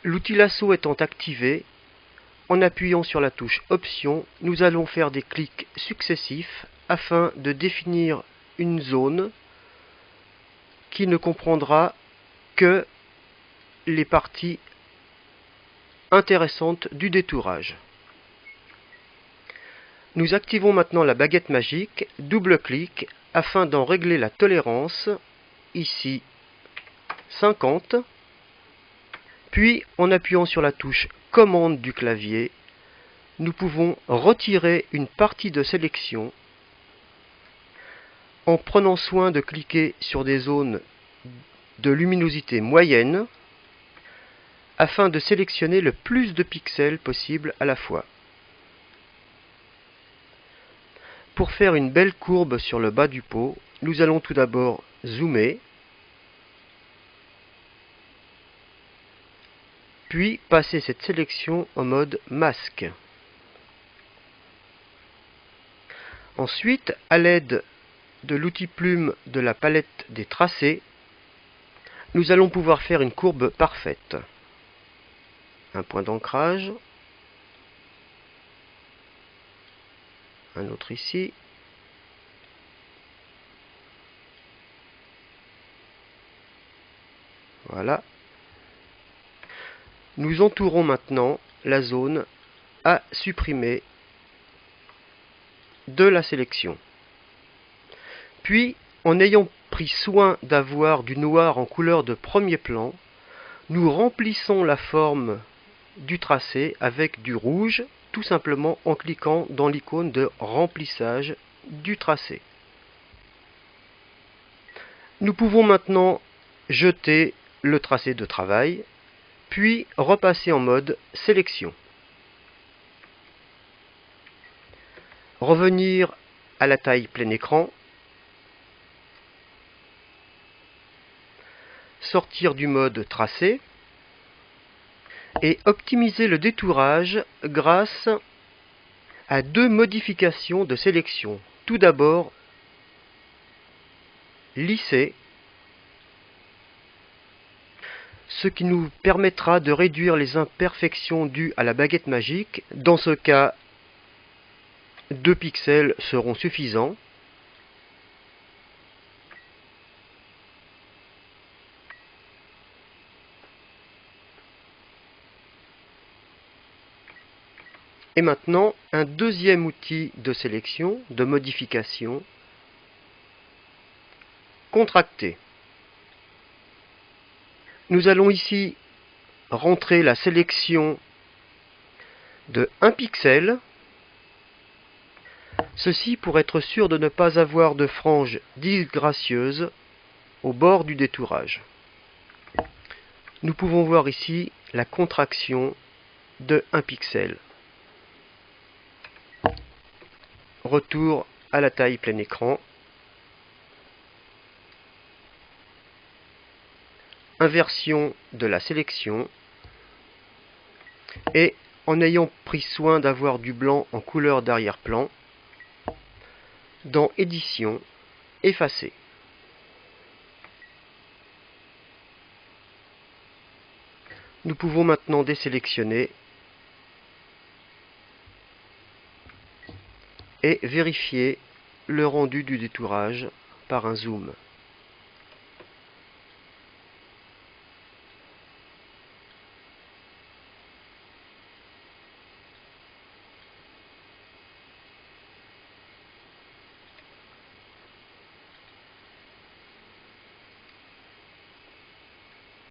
L'outil lasso étant activé, en appuyant sur la touche Option, nous allons faire des clics successifs afin de définir une zone qui ne comprendra que les parties intéressantes du détourage. Nous activons maintenant la baguette magique, double-clic, afin d'en régler la tolérance, ici 50, puis en appuyant sur la touche Commande du clavier, nous pouvons retirer une partie de sélection en prenant soin de cliquer sur des zones de luminosité moyenne afin de sélectionner le plus de pixels possible à la fois. Pour faire une belle courbe sur le bas du pot, nous allons tout d'abord zoomer, puis passer cette sélection en mode masque. Ensuite, à l'aide de l'outil plume de la palette des tracés, nous allons pouvoir faire une courbe parfaite. Un point d'ancrage, un autre ici, voilà. Nous entourons maintenant la zone à supprimer de la sélection. Puis, en ayant pris soin d'avoir du noir en couleur de premier plan, nous remplissons la forme du tracé avec du rouge, tout simplement en cliquant dans l'icône de remplissage du tracé. Nous pouvons maintenant jeter le tracé de travail, puis repasser en mode sélection. Revenir à la taille plein écran, sortir du mode tracé et optimiser le détourage grâce à deux modifications de sélection. Tout d'abord, lisser, ce qui nous permettra de réduire les imperfections dues à la baguette magique. Dans ce cas, 2 pixels seront suffisants. Et maintenant, un deuxième outil de sélection, de modification, contracter. Nous allons ici rentrer la sélection de 1 pixel, ceci pour être sûr de ne pas avoir de franges disgracieuses au bord du détourage. Nous pouvons voir ici la contraction de 1 pixel. Retour à la taille plein écran. Inversion de la sélection. Et en ayant pris soin d'avoir du blanc en couleur d'arrière-plan, dans Édition, effacer. Nous pouvons maintenant désélectionner et vérifier le rendu du détourage par un zoom.